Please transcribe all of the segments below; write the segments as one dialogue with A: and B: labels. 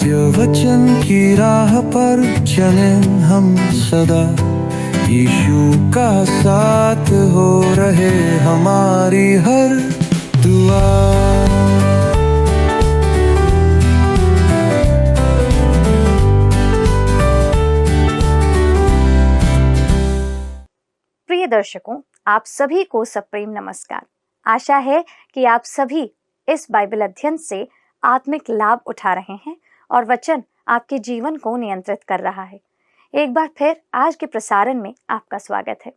A: सत्य वचन की राह पर चले हम सदा, यीशु का साथ हो रहे हमारी हर दुआ।
B: प्रिय दर्शकों, आप सभी को सप्रेम नमस्कार। आशा है कि आप सभी इस बाइबल अध्ययन से आत्मिक लाभ उठा रहे हैं और वचन आपके जीवन को नियंत्रित कर रहा है। एक बार फिर आज के प्रसारण में आपका स्वागत है।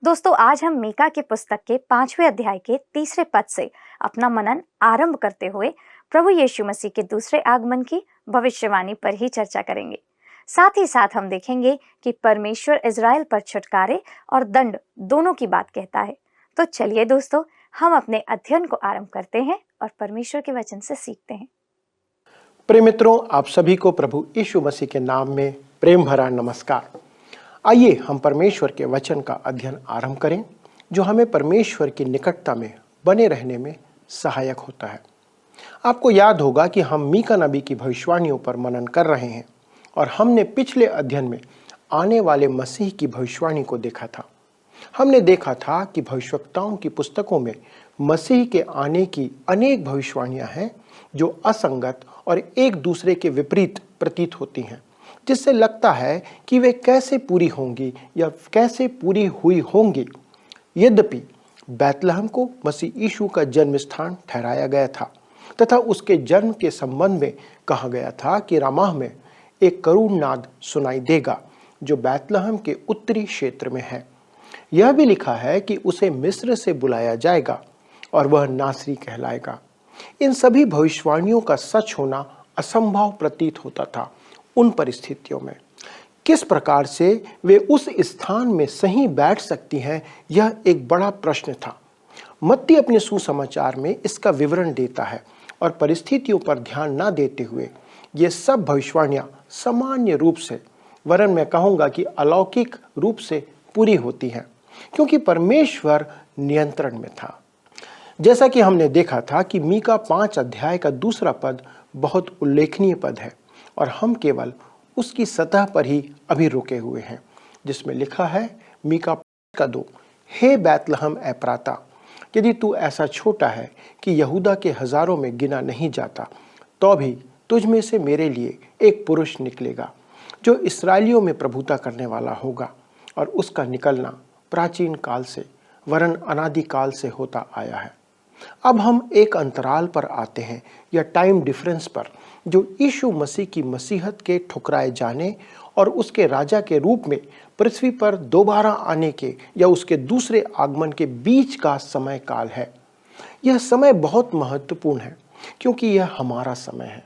B: दोस्तों, आज हम मीका की पुस्तक के 5वें अध्याय के 3 पद से अपना मनन आरंभ करते हुए प्रभु यीशु मसीह के दूसरे आगमन की भविष्यवाणी पर ही चर्चा करेंगे। साथ ही साथ हम देखेंगे कि परमेश्वर इज़राइल पर छुटकारे और दंड दोनों की बात कहता है। तो चलिए दोस्तों, हम अपने अध्ययन को आरंभ करते हैं और परमेश्वर के वचन से सीखते हैं।
C: प्रिय मित्रों, आप सभी को प्रभु यीशु मसीह के नाम में प्रेम भरा नमस्कार। आइए हम परमेश्वर के वचन का अध्ययन आरंभ करें, जो हमें परमेश्वर की निकटता में बने रहने में सहायक होता है। आपको याद होगा कि हम मीका नबी की भविष्यवाणियों पर मनन कर रहे हैं और हमने पिछले अध्ययन में आने वाले मसीह की भविष्यवाणी को देखा था। हमने देखा था कि भविष्यवक्ताओं की पुस्तकों में मसीह के आने की अनेक भविष्यवाणियां हैं जो असंगत और एक दूसरे के विपरीत प्रतीत होती हैं, जिससे लगता है कि वे कैसे पूरी होंगी या कैसे पूरी हुई होंगी। यद्यपि बैतलहम को मसीह यीशु का जन्म स्थान ठहराया गया था तथा उसके जन्म के संबंध में कहा गया था कि रामाह में एक करुण नाद सुनाई देगा जो बैतलहम के उत्तरी क्षेत्र में है। यह भी लिखा है कि उसे मिस्र से बुलाया जाएगा और वह नासरी कहलाएगा। इन सभी भविष्यवाणियों का सच होना असंभव प्रतीत होता था उन परिस्थितियों में। किस प्रकार से वे उस स्थान में सही बैठ सकती हैं, यह एक बड़ा प्रश्न था। मत्ती अपने सुसमाचार में इसका विवरण देता है और परिस्थितियों पर ध्यान न देते हुए ये सब भविष्यवाणियां सामान्य रूप से, वरन मैं कहूँगा कि अलौकिक रूप से पूरी होती हैं, क्योंकि परमेश्वर नियंत्रण में था। जैसा कि हमने देखा था कि मीका 5 अध्याय का 2 पद बहुत उल्लेखनीय पद है और हम केवल उसकी सतह पर ही अभी रुके हुए हैं, जिसमें लिखा है मीका 5:2, हे बैतलहम एप्राता, यदि तू ऐसा छोटा है कि यहूदा के हजारों में गिना नहीं जाता, तो भी तुझ में से मेरे लिए एक पुरुष निकलेगा जो इस्राएलियों में प्रभुता करने वाला होगा। और उसका निकलना प्राचीन काल से, वरन अनादि काल से होता आया है। अब हम एक अंतराल पर आते हैं या टाइम डिफरेंस पर, जो यीशु मसीह की मसीहत के ठुकराए जाने और उसके राजा के रूप में पृथ्वी पर दोबारा आने के या उसके दूसरे आगमन के बीच का समय काल है। यह समय बहुत महत्वपूर्ण है क्योंकि यह हमारा समय है।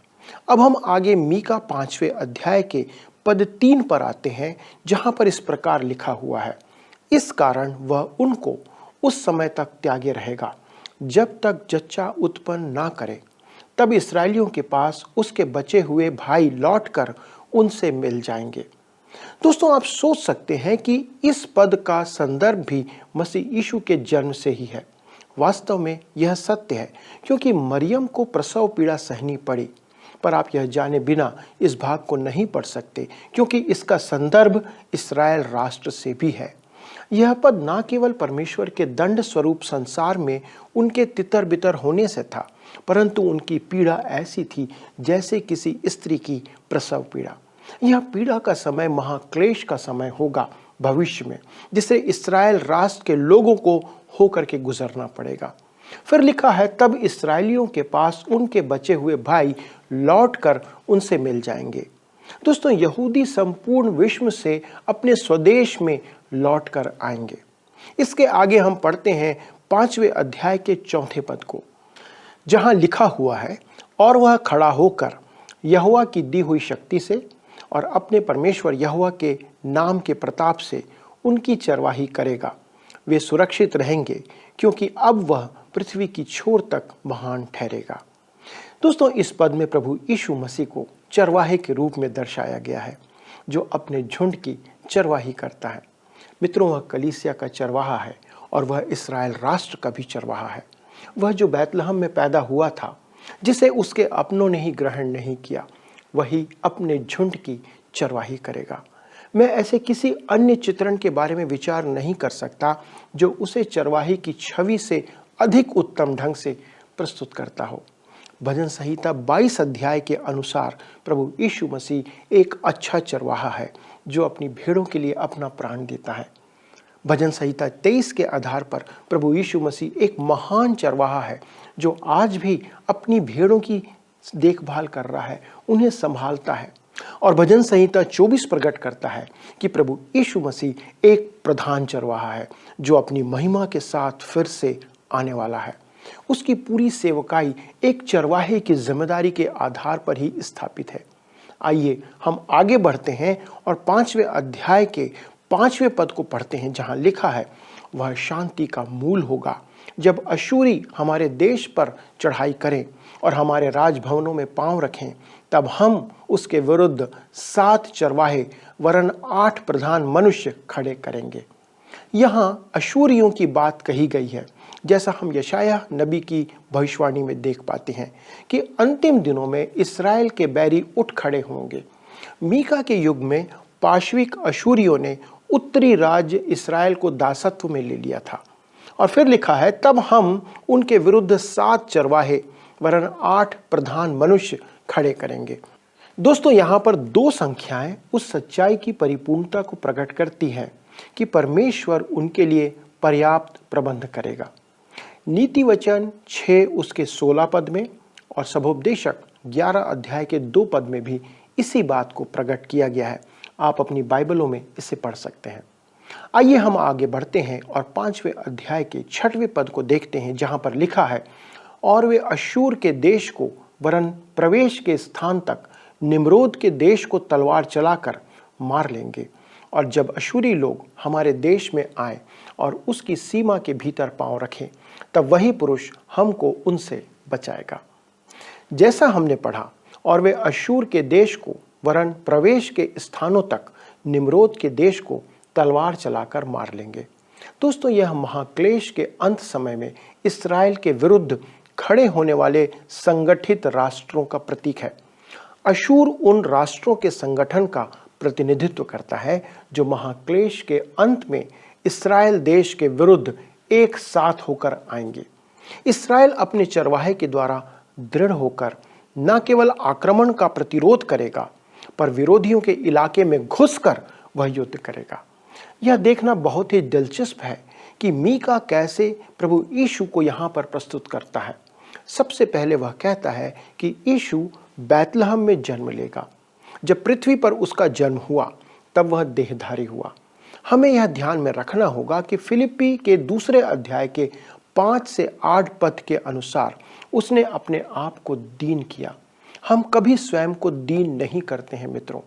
C: अब हम आगे मीका 5वें अध्याय के पद 3 पर आते हैं, जहां पर इस प्रकार लिखा हुआ है, इस कारण वह उनको उस समय तक त्यागे रहेगा जब तक जच्चा उत्पन्न ना करे, तब इस्राएलियों के पास उसके बचे हुए भाई लौटकर उनसे मिल जाएंगे। दोस्तों, आप सोच सकते हैं कि इस पद का संदर्भ भी मसीह यीशु के जन्म से ही है। वास्तव में यह सत्य है क्योंकि मरियम को प्रसव पीड़ा सहनी पड़ी, पर आप यह जाने बिना इस भाग को नहीं पढ़ सकते क्योंकि इसका संदर्भ इस्राएल राष्ट्र से भी है। यह पद न केवल परमेश्वर के दंड स्वरूप संसार में उनके तितर बितर होने से था, परंतु उनकी पीड़ा ऐसी थी जैसे किसी स्त्री की प्रसव पीड़ा। यह पीड़ा का समय महाक्लेश का समय होगा भविष्य में, जिसे इस्राएल राष्ट्र के लोगों को होकर के गुजरना पड़ेगा। फिर लिखा है, तब इस्राएलियों के पास उनके बचे हुए भाई लौटकर उनसे मिल जाएंगे। दोस्तों, यहूदी संपूर्ण विश्व से अपने स्वदेश में लौटकर आएंगे। इसके आगे हम पढ़ते हैं 5वें अध्याय के 4 पद को, जहां लिखा हुआ है, और वह खड़ा होकर यहोवा की दी हुई शक्ति से और अपने परमेश्वर यहोवा के नाम के प्रताप से उनकी चरवाही करेगा। वे सुरक्षित रहेंगे क्योंकि अब वह पृथ्वी की छोर तक महान ठहरेगा। दोस्तों, इस पद में प्रभु यीशु मसीह को चरवाहे के रूप में दर्शाया गया है, जो अपने झुंड की चरवाही करता है। मित्रों, वह कलीसिया का चरवाहा है और वह इस्राएल राष्ट्र का भी चरवाहा है। वह जो बैतलहम में पैदा हुआ था, जिसे उसके अपनों ने ही ग्रहण नहीं किया, वही अपने झुंड की चरवाही करेगा। मैं ऐसे किसी अन्य चित्रण के बारे में विचार नहीं कर सकता जो उसे चरवाही की छवि से अधिक उत्तम ढंग से प्रस्तुत करता हो। भजन संहिता 22 अध्याय के अनुसार प्रभु यीशु मसीह एक अच्छा चरवाहा है जो अपनी भेड़ों के लिए अपना प्राण देता है। भजन संहिता 23 के आधार पर प्रभु यीशु मसीह एक महान चरवाहा है जो आज भी अपनी भेड़ों की देखभाल कर रहा है, उन्हें संभालता है। और भजन संहिता 24 प्रकट करता है कि प्रभु यीशु मसीह एक प्रधान चरवाहा है जो अपनी महिमा के साथ फिर से आने वाला है। उसकी पूरी सेवकाई एक चरवाहे की जिम्मेदारी के आधार पर ही स्थापित है। आइए हम आगे बढ़ते हैं और 5वें अध्याय के 5वें पद को पढ़ते हैं, जहां लिखा है, वह शांति का मूल होगा जब अशूरी हमारे देश पर चढ़ाई करें और हमारे राजभवनों में पांव रखें, तब हम उसके विरुद्ध 7 चरवाहे वरन 8 प्रधान मनुष्य खड़े करेंगे। यहाँ अशूरियों की बात कही गई है, जैसा हम यशायाह नबी की भविष्यवाणी में देख पाते हैं कि अंतिम दिनों में इस्राएल के बैरी उठ खड़े होंगे। मीका के युग में पाशविक अशूरियों ने उत्तरी राज्य इस्राएल को दासत्व में ले लिया था। और फिर लिखा है, तब हम उनके विरुद्ध 7 चरवाहे वरन 8 प्रधान मनुष्य खड़े करेंगे। दोस्तों, यहाँ पर 2 संख्याएं उस सच्चाई की परिपूर्णता को प्रकट करती हैं कि परमेश्वर उनके लिए पर्याप्त प्रबंध करेगा। नीति वचन 6 उसके 16 पद में और सभोपदेशक 11 अध्याय के 2 पद में भी इसी बात को प्रकट किया गया है। आप अपनी बाइबलों में इसे पढ़ सकते हैं। आइए हम आगे बढ़ते हैं और 5वें अध्याय के 6वें पद को देखते हैं, जहां पर लिखा है, और वे अशूर के देश को वरन प्रवेश के स्थान तक निम्रोद के देश को तलवार चलाकर मार लेंगे। और जब अशूरी लोग हमारे देश में आए और उसकी सीमा के भीतर पांव रखें, तब वही पुरुष हमको उनसे बचाएगा। जैसा हमने पढ़ा, और वे अशूर के देश को वरन प्रवेश के स्थानों तक निम्रोद के देश को तलवार चलाकर मार लेंगे। दोस्तों, यह महाक्लेश के अंत समय में इस्राएल के विरुद्ध खड़े होने वाले संगठित राष्ट्रों का प्रतीक है। अशूर उन राष्ट्रों के संगठन का प्रतिनिधित्व करता है जो महाक्लेश के अंत में इस्राएल देश के विरुद्ध एक साथ होकर आएंगे। इस्राएल अपने चरवाहे के द्वारा दृढ़ होकर न केवल आक्रमण का प्रतिरोध करेगा, पर विरोधियों के इलाके में घुसकर वह युद्ध करेगा। यह देखना बहुत ही दिलचस्प है कि मीका कैसे प्रभु यीशु को यहाँ पर प्रस्तुत करता है। सबसे पहले वह कहता है कि यीशु बैतलहम में जन्म लेगा। जब पृथ्वी पर उसका जन्म हुआ तब वह देहधारी हुआ। हमें यह ध्यान में रखना होगा कि फिलिप्पी के 2 अध्याय के 5 से 8 पद के अनुसार उसने अपने आप को दीन किया। हम कभी स्वयं को दीन नहीं करते हैं मित्रों,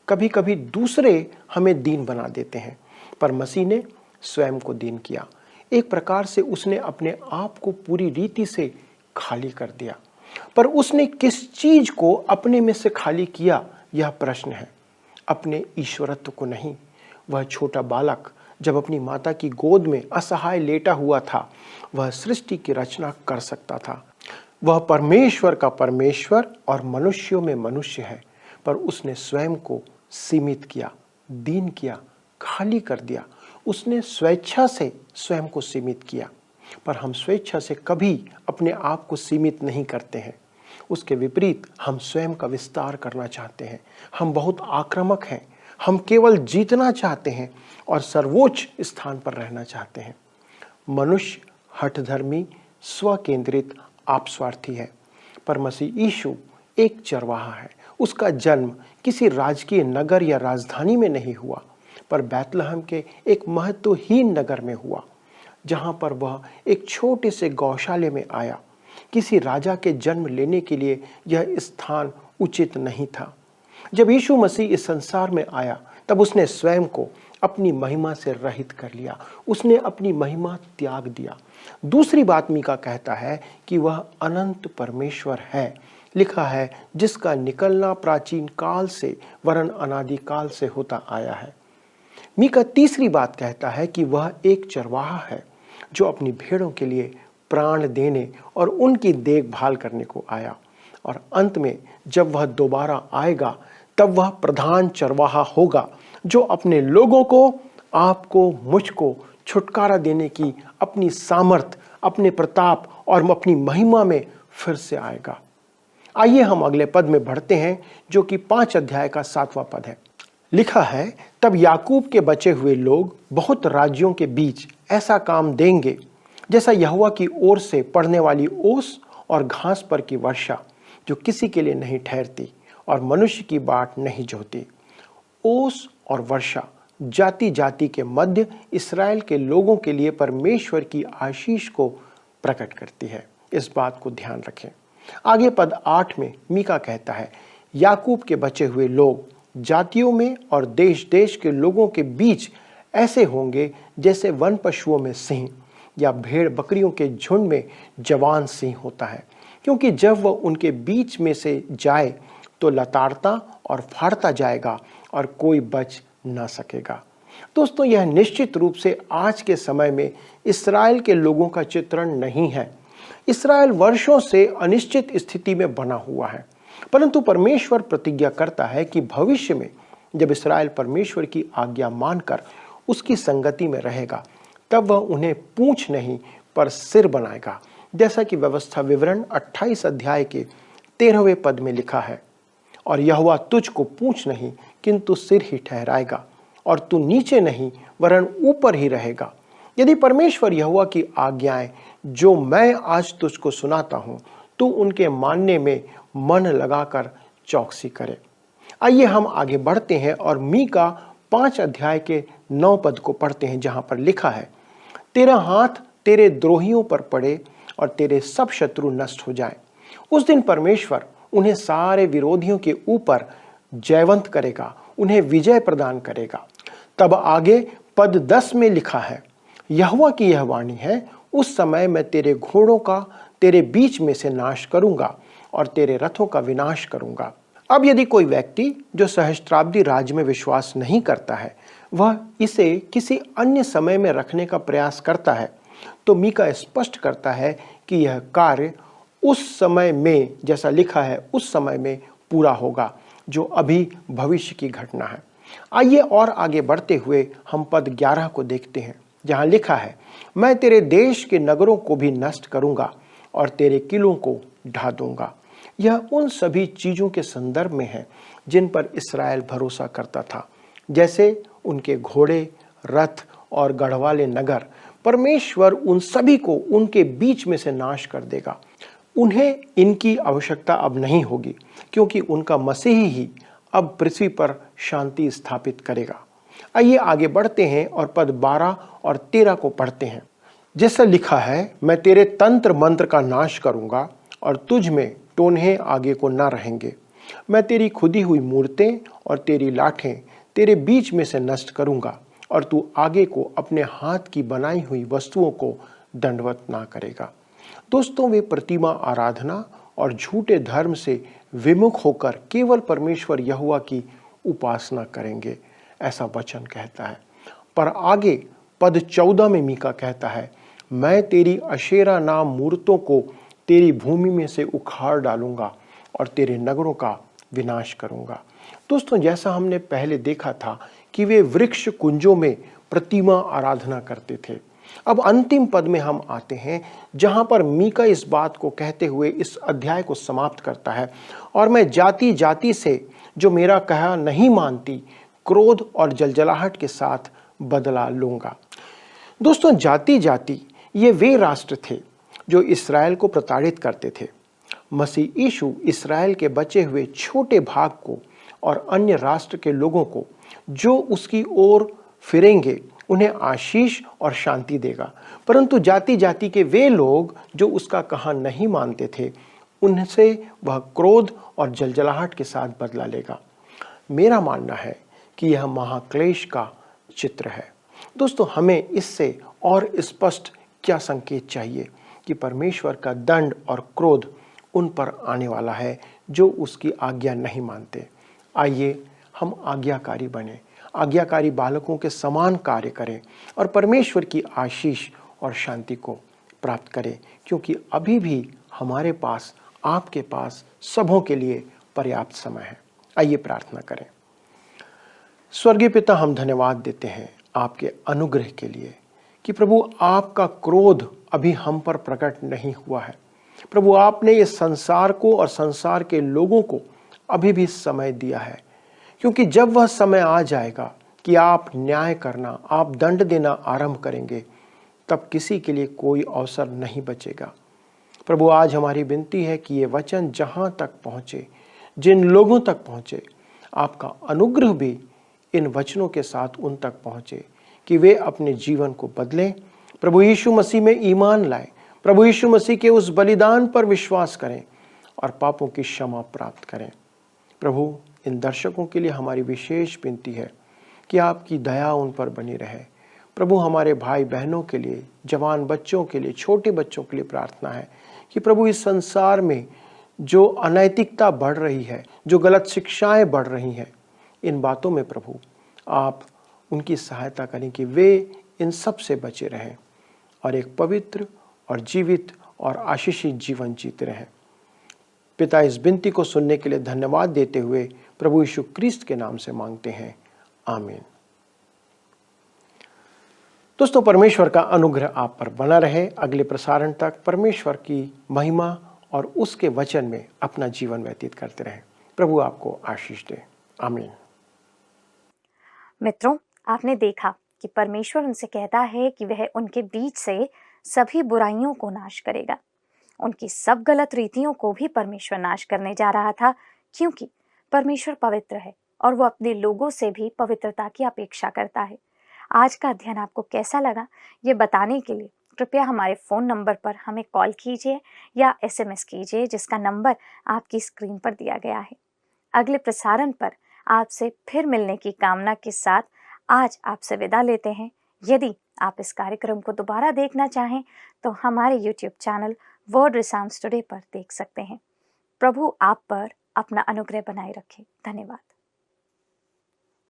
C: कभी कभी दूसरे हमें दीन बना देते हैं, पर मसीह ने स्वयं को दीन किया। एक प्रकार से उसने अपने आप को पूरी रीति से खाली कर दिया। पर उसने किस चीज को अपने में से खाली किया, यह प्रश्न है। अपने ईश्वरत्व को नहीं। वह छोटा बालक जब अपनी माता की गोद में असहाय लेटा हुआ था, वह सृष्टि की रचना कर सकता था। वह परमेश्वर का परमेश्वर और मनुष्यों में मनुष्य है, पर उसने स्वयं को सीमित किया, दीन किया, खाली कर दिया। उसने स्वेच्छा से स्वयं को सीमित किया। पर हम स्वेच्छा से कभी अपने आप को सीमित नहीं करते हैं। उसके विपरीत हम स्वयं का विस्तार करना चाहते हैं। हम बहुत आक्रामक हैं। हम केवल जीतना चाहते हैं और सर्वोच्च स्थान पर रहना चाहते हैं। मनुष्य हठधर्मी, स्वकेंद्रित, आपस्वार्थी है, पर मसीह यीशु एक चरवाहा है। उसका जन्म किसी राजकीय नगर या राजधानी में नहीं हुआ, पर बैतलहम के एक महत्वहीन नगर में हुआ, जहां पर वह एक छोटे से गौशाले में आया। किसी राजा के जन्म लेने के लिए यह स्थान उचित नहीं था। जब यीशु मसीह इस संसार में आया, तब उसने स्वयं को अपनी महिमा से रहित कर लिया। उसने अपनी महिमा त्याग दिया। दूसरी बात मीका कहता है कि वह अनंत परमेश्वर है। लिखा है, जिसका निकलना प्राचीन काल से वरन अनादि काल से होता आया है। मीका तीसरी बात कहता है कि वह एक चरवाहा है जो अपनी भेड़ों के लिए प्राण देने और उनकी देखभाल करने को आया। और अंत में जब वह दोबारा आएगा तब वह प्रधान चरवाहा होगा जो अपने लोगों को, आपको, मुझको छुटकारा देने की अपनी सामर्थ, अपने प्रताप और अपनी महिमा में फिर से आएगा। आइए हम अगले पद में बढ़ते हैं जो कि 5 अध्याय का 7वां पद है। लिखा है, तब याकूब के बचे हुए लोग बहुत राज्यों के बीच ऐसा काम देंगे जैसा यहोवा की ओर से पड़ने वाली ओस और घास पर की वर्षा, जो किसी के लिए नहीं ठहरती और मनुष्य की बाट नहीं जोती। ओस और वर्षा जाति जाति के मध्य इस्राएल के लोगों के लिए परमेश्वर की आशीष को प्रकट करती है। इस बात को ध्यान रखें। आगे पद 8 में मीका कहता है, याकूब के बचे हुए लोग जातियों में और देश देश के लोगों के बीच ऐसे होंगे जैसे वन पशुओं में सिंह या भेड़ बकरियों के झुंड में जवान सिंह होता है, क्योंकि जब वह उनके बीच में से जाए तो लताड़ता और फाड़ता जाएगा और कोई बच न सकेगा। दोस्तों, यह निश्चित रूप से आज के समय में इस्राएल के लोगों का चित्रण नहीं है। इस्राएल वर्षों से अनिश्चित स्थिति में बना हुआ है, परंतु परमेश्वर प्रतिज्ञा करता है कि भविष्य में जब इस्राएल परमेश्वर की आज्ञा मानकर उसकी संगति में रहेगा तब वह उन्हें पूंछ नहीं पर सिर बनाएगा, जैसा कि व्यवस्था विवरण 28 अध्याय के 13वें पद में लिखा है। और यहोवा तुझको पूंछ नहीं किंतु सिर ही ठहराएगा, और तू नीचे नहीं वरन ऊपर ही रहेगा। यदि परमेश्वर यहोवा की आज्ञाएं जो मैं आज तुझको सुनाता हूं, तू उनके मानने में मन लगाकर चौकसी करे। आइए हम आगे बढ़ते हैं और मीका 5 अध्याय के 9 पद को पढ़ते हैं, जहां पर लिखा है, तेरा हाथ तेरे द्रोहियों पर पड़े और तेरे सब शत्रु नष्ट हो जाए। उस दिन परमेश्वर उन्हें सारे विरोधियों के ऊपर जयवंत करेगा, उन्हें विजय प्रदान करेगा। तब आगे पद 10 में लिखा है, यहोवा की यह वाणी है, उस समय मैं तेरे घोड़ों का तेरे बीच में से नाश करूंगा और तेरे रथों का विनाश करूंगा। अब यदि कोई व्यक्ति जो सहस्त्राब्दी राज्य में विश्वास नहीं करता है वह इसे किसी अन्य समय में रखने का प्रयास करता है, तो मीका स्पष्ट करता है कि यह कार्य उस समय में, जैसा लिखा है, उस समय में पूरा होगा जो अभी भविष्य की घटना है। आइए और आगे बढ़ते हुए हम पद 11 को देखते हैं, जहां लिखा है, मैं तेरे देश के नगरों को भी नष्ट करूंगा और तेरे किलों को ढा दूंगा। यह उन सभी चीजों के संदर्भ में है जिन पर इस्राएल भरोसा करता था, जैसे उनके घोड़े, रथ और गढ़वाले नगर। परमेश्वर उन सभी को उनके बीच में से नाश कर देगा। उन्हें इनकी आवश्यकता अब नहीं होगी, क्योंकि उनका मसीह ही अब पृथ्वी पर शांति स्थापित करेगा। आइए आगे बढ़ते हैं और पद 12 और 13 को पढ़ते हैं। जैसा लिखा है, मैं तेरे तंत्र मंत्र का नाश करूंगा और तुझ में टोन्हे आगे को न रहेंगे। मैं तेरी खुदी हुई मूर्तें और तेरी लाठें तेरे बीच में से नष्ट करूंगा और तू आगे को अपने हाथ की बनाई हुई वस्तुओं को दंडवत ना करेगा। दोस्तों, वे प्रतिमा आराधना और झूठे धर्म से विमुख होकर केवल परमेश्वर यहोवा की उपासना करेंगे, ऐसा वचन कहता है। पर आगे पद 14 में मीका कहता है, मैं तेरी अशेरा नाम मूर्तों को तेरी भूमि में से उखाड़ डालूंगा और तेरे नगरों का विनाश करूंगा। दोस्तों, जैसा हमने पहले देखा था कि वे वृक्ष कुंजों में प्रतिमा आराधना करते थे। अब अंतिम पद में हम आते हैं, जहां पर मीका इस बात को कहते हुए इस अध्याय को समाप्त करता है, और मैं जाति जाति से जो मेरा कहा नहीं मानती क्रोध और जलजलाहट के साथ बदला लूंगा। दोस्तों, जाति जाति ये वे राष्ट्र थे जो इस्राएल को प्रताड़ित करते थे। मसीह यीशु इस्राएल के बचे हुए छोटे भाग को और अन्य राष्ट्र के लोगों को जो उसकी ओर फिरेंगे उन्हें आशीष और शांति देगा, परंतु जाति जाति के वे लोग जो उसका कहा नहीं मानते थे उनसे वह क्रोध और जलजलाहट के साथ बदला लेगा। मेरा मानना है कि यह महाक्लेश का चित्र है। दोस्तों, हमें इससे और स्पष्ट क्या संकेत चाहिए कि परमेश्वर का दंड और क्रोध उन पर आने वाला है जो उसकी आज्ञा नहीं मानते। आइए हम आज्ञाकारी बने, आज्ञाकारी बालकों के समान कार्य करें और परमेश्वर की आशीष और शांति को प्राप्त करें, क्योंकि अभी भी हमारे पास आपके पास सबों के लिए पर्याप्त समय है। आइए प्रार्थना करें। स्वर्गीय पिता, हम धन्यवाद देते हैं आपके अनुग्रह के लिए कि प्रभु आपका क्रोध अभी हम पर प्रकट नहीं हुआ है। प्रभु आपने इस संसार को और संसार के लोगों को अभी भी समय दिया है, क्योंकि जब वह समय आ जाएगा कि आप न्याय करना, आप दंड देना आरंभ करेंगे, तब किसी के लिए कोई अवसर नहीं बचेगा। प्रभु आज हमारी विनती है कि ये वचन जहाँ तक पहुँचे, जिन लोगों तक पहुँचे, आपका अनुग्रह भी इन वचनों के साथ उन तक पहुँचे कि वे अपने जीवन को बदलें, प्रभु यीशु मसीह में ईमान लाएं, प्रभु यीशु मसीह के उस बलिदान पर विश्वास करें और पापों की क्षमा प्राप्त करें। प्रभु, इन दर्शकों के लिए हमारी विशेष विनती है कि आपकी दया उन पर बनी रहे। प्रभु, हमारे भाई बहनों के लिए, जवान बच्चों के लिए, छोटे बच्चों के लिए प्रार्थना है कि प्रभु इस संसार में जो अनैतिकता बढ़ रही है, जो गलत शिक्षाएं बढ़ रही हैं, इन बातों में प्रभु आप उनकी सहायता करें कि वे इन सब से बचे रहें और एक पवित्र और जीवित और आशीषित जीवन जीते रहें। पिता, इस विनती को सुनने के लिए धन्यवाद देते हुए प्रभु यीशु क्रिस्त के नाम से मांगते हैं, आमीन। दोस्तों, परमेश्वर का अनुग्रह आप पर बना रहे। अगले प्रसारण तक परमेश्वर की महिमा और उसके वचन में अपना जीवन व्यतीत करते रहें। प्रभु आपको आशीष दे, आमीन।
B: मित्रों, आपने देखा कि परमेश्वर उनसे कहता है कि वह उनके बीच से सभी बुराइयों को नाश करेगा। उनकी सब गलत रीतियों को भी परमेश्वर नाश करने जा रहा था, क्योंकि परमेश्वर पवित्र है और वो अपने लोगों से भी पवित्रता की अपेक्षा करता है। आज का अध्ययन आपको कैसा लगा, ये बताने के लिए कृपया हमारे फ़ोन नंबर पर हमें कॉल कीजिए या SMS कीजिए, जिसका नंबर आपकी स्क्रीन पर दिया गया है। अगले प्रसारण पर आपसे फिर मिलने की कामना के साथ आज आपसे विदा लेते हैं। यदि आप इस कार्यक्रम को दोबारा देखना चाहें तो हमारे YouTube चैनल वर्ड रिसाउंड्स टुडे पर देख सकते हैं। प्रभु आप पर अपना अनुग्रह बनाए रखे। धन्यवाद।